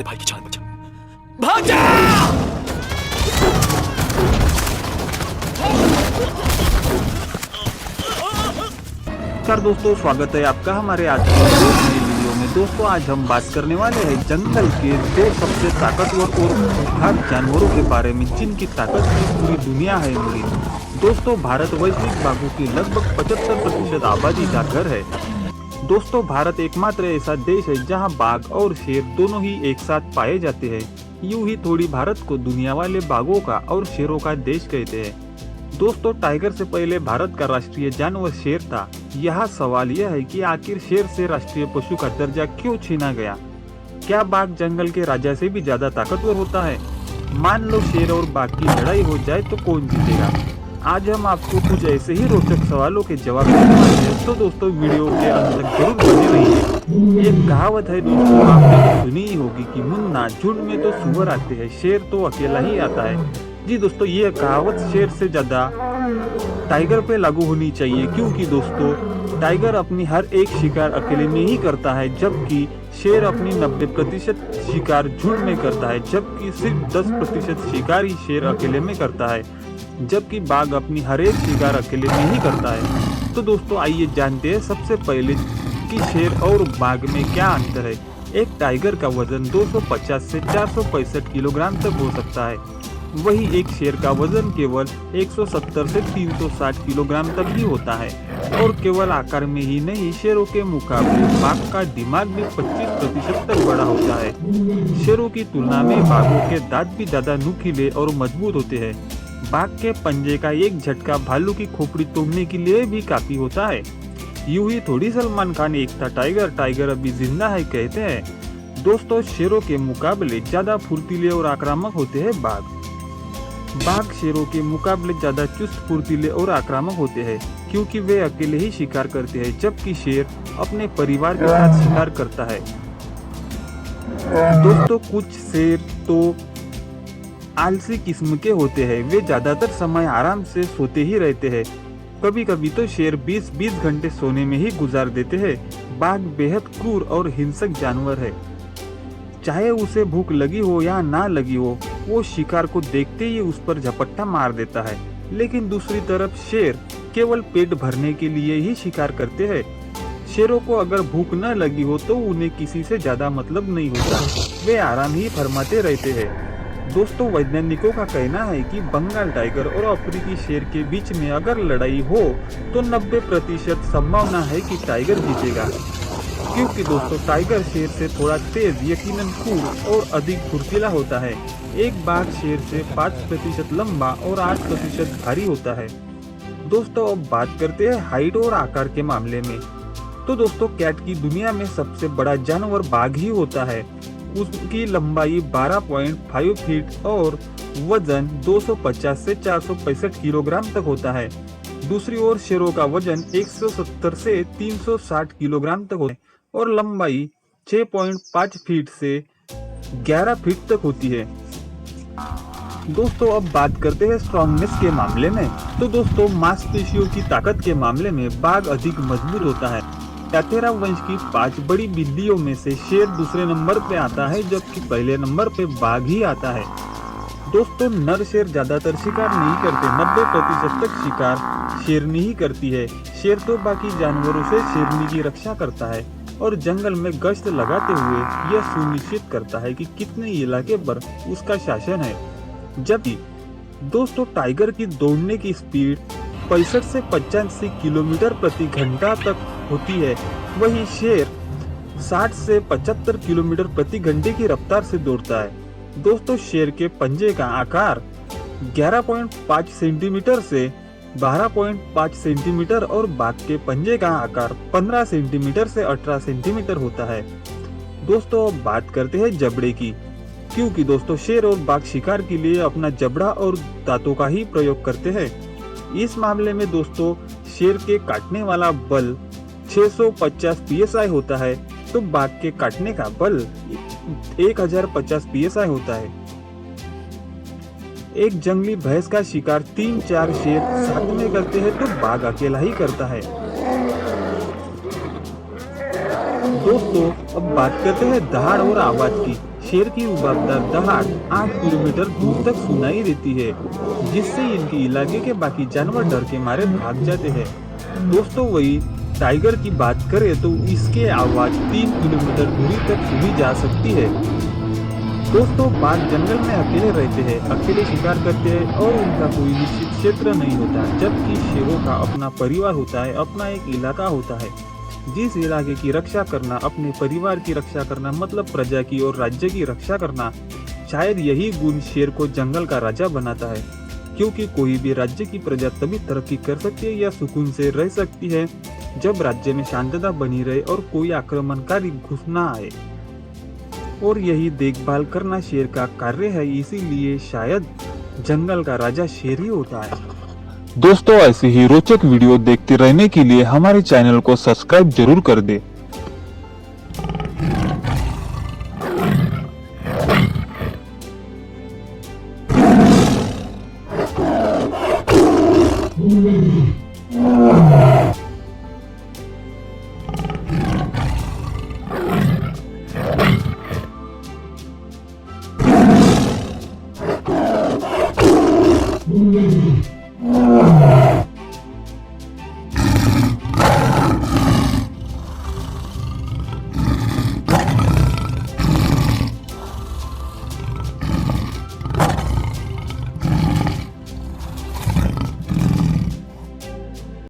अपने भाई की जान बचा। भाग जा! नमस्कार दोस्तों, स्वागत है आपका हमारे आज की नई वीडियो में। दोस्तों आज हम बात करने वाले हैं जंगल के दो सबसे ताकतवर और खूंखार जानवरों के बारे में, जिनकी ताकत की पूरी दुनिया है मुड़ी। दोस्तों भारत वैश्विक बाघों की लगभग 75% आबादी का घर है। दोस्तों भारत एकमात्र ऐसा देश है जहां बाघ और शेर दोनों ही एक साथ पाए जाते हैं। यूं ही थोड़ी भारत को दुनिया वाले बाघों का और शेरों का देश कहते हैं। दोस्तों टाइगर से पहले भारत का राष्ट्रीय जानवर शेर था। यहाँ सवाल यह है कि आखिर शेर से राष्ट्रीय पशु का दर्जा क्यों छीना गया? क्या बाघ जंगल के राजा से भी ज्यादा ताकतवर होता है? मान लो शेर और बाघ की लड़ाई हो जाए तो कौन जीतेगा? आज हम आपको कुछ ऐसे ही रोचक सवालों के जवाब देने वाले हैं, तो दोस्तों वीडियो के अंत तक जरूर बने रहिए। एक कहावत है दोस्तों, आपने सुनी ही होगी कि मुन्ना झुंड में तो सुअर आते हैं, शेर तो अकेला ही आता है। जी दोस्तों, ये कहावत शेर से ज्यादा टाइगर पे लागू होनी चाहिए, क्योंकि दोस्तों टाइगर अपनी हर एक शिकार अकेले में ही करता है, जबकि शेर अपनी 90% शिकार झुंड में करता है, जबकि सिर्फ 10% शिकार ही शेर अकेले में करता है, जबकि बाघ अपनी हर एक शिकार अकेले में ही करता है। तो दोस्तों आइए जानते हैं सबसे पहले कि शेर और बाघ में क्या अंतर है। एक टाइगर का वजन 250 से 465 किलोग्राम तक हो सकता है, वही एक शेर का वजन केवल 170 से 360 किलोग्राम तक ही होता है। और केवल आकार में ही नहीं, शेरों के मुकाबले बाघ का दिमाग भी 25% तक बड़ा होता है। शेरों की तुलना में बाघों के दांत भी ज्यादा नुकीले और मजबूत होते हैं। बाघ के पंजे का एक झटका भालू की खोपड़ी तोड़ने के लिए भी काफी होता है। यूं ही थोड़ी सलमान खान एक था टाइगर, टाइगर अभी जिंदा है कहते हैं। दोस्तों शेरों के मुकाबले ज्यादा फुर्तीले और आक्रामक होते हैं बाघ। बाघ शेरों के मुकाबले ज्यादा चुस्त, फुर्तीले और आक्रामक होते हैं, क्योंकि वे अकेले ही शिकार करते हैं, जबकि शेर अपने परिवार के साथ शिकार करता है। दोस्तों कुछ शेर तो आलसी किस्म के होते हैं, वे ज्यादातर समय आराम से सोते ही रहते हैं। कभी कभी तो शेर 20-20 घंटे सोने में ही गुजार देते हैं। बाघ बेहद क्रूर और हिंसक जानवर है। चाहे उसे भूख लगी हो या ना लगी हो, वो शिकार को देखते ही उस पर झपट्टा मार देता है। लेकिन दूसरी तरफ शेर केवल पेट भरने के लिए ही शिकार करते हैं। शेरों को अगर भूख न लगी हो तो उन्हें किसी से ज्यादा मतलब नहीं होता, वे आराम ही फरमाते रहते हैं। दोस्तों वैज्ञानिकों का कहना है कि बंगाल टाइगर और अफ्रीकी शेर के बीच में अगर लड़ाई हो तो 90% संभावना है कि टाइगर जीतेगा, क्योंकि दोस्तों टाइगर शेर से थोड़ा तेज, यकीनन क्रूर और अधिक फुर्तीला होता है। एक बाघ शेर से 5% लंबा और 8% भारी होता है। दोस्तों अब बात करते हैं हाइट और आकार के मामले में। तो दोस्तों कैट की दुनिया में सबसे बड़ा जानवर बाघ ही होता है। उसकी लंबाई 12.5 फीट और वजन 250 से 465 किलोग्राम तक होता है। दूसरी ओर शेरों का वजन 170 से 360 किलोग्राम तक होता है और लंबाई 6.5 फीट से 11 फीट तक होती है। दोस्तों अब बात करते हैं स्ट्रॉन्गनेस के मामले में। तो दोस्तों मांसपेशियों की ताकत के मामले में बाघ अधिक मजबूत होता है। कैटेरा वंश की 5 बड़ी बिल्लियों में से शेर दूसरे नंबर पे आता है, जबकि पहले नंबर पे बाघ ही आता है। दोस्तों नर शेर ज्यादातर शिकार नहीं करते, 90% तक शिकार शेरनी ही करती है। शेर तो बाकी जानवरों से शेरनी की रक्षा करता है और जंगल में गश्त लगाते हुए यह सुनिश्चित करता है कि कितने इलाके पर उसका शासन है। जबकि दोस्तों टाइगर की दौड़ने की स्पीड 65 से 85 किलोमीटर प्रति घंटा तक होती है, वही शेर 60 से 75 किलोमीटर प्रति घंटे की रफ्तार से दौड़ता है। दोस्तों शेर के पंजे का आकार 11.5 सेंटीमीटर से 12.5 सेंटीमीटर और बाघ के पंजे का आकार 15 सेंटीमीटर से 18 सेंटीमीटर होता है। दोस्तों अब बात करते हैं जबड़े की, क्योंकि दोस्तों शेर और बाघ शिकार के लिए अपना जबड़ा और दांतों का ही प्रयोग करते हैं। इस मामले में दोस्तों शेर के काटने वाला बल 650 psi होता है, तो बाघ के काटने का बल 1050 psi होता है। एक जंगली भैंस का शिकार 3-4 शेर साथ में करते हैं, तो बाघ अकेला ही करता है। दोस्तों अब बात करते हैं दहाड़ और आवाज की। शेर की रुबाबदार दहाड़ 8 किलोमीटर दूर तक सुनाई देती है, जिससे इनके इलाके के बाकी जानवर डर के मारे भाग जाते हैं। दोस्तों, वही टाइगर की बात करें तो इसके आवाज 3 किलोमीटर दूरी तक सुनी जा सकती है। दोस्तों, बाघ जंगल में अकेले रहते हैं, अकेले शिकार करते हैं और उनका कोई निश्चित क्षेत्र नहीं होता, जबकि शेरों का अपना परिवार होता है, अपना एक इलाका होता है। जिस इलाके की रक्षा करना, अपने परिवार की रक्षा करना मतलब प्रजा की और राज्य की रक्षा करना। शायद यही गुण शेर को जंगल का राजा बनाता है, क्योंकि कोई भी राज्य की प्रजा तभी तरक्की कर सकती है या सुकून से रह सकती है जब राज्य में शांतता बनी रहे और कोई आक्रमणकारी घुस ना आए। और यही देखभाल करना शेर का कार्य है, इसीलिए शायद जंगल का राजा शेर ही होता है। दोस्तों, ऐसे ही रोचक वीडियो देखते रहने के लिए हमारे चैनल को सब्सक्राइब जरूर कर दे।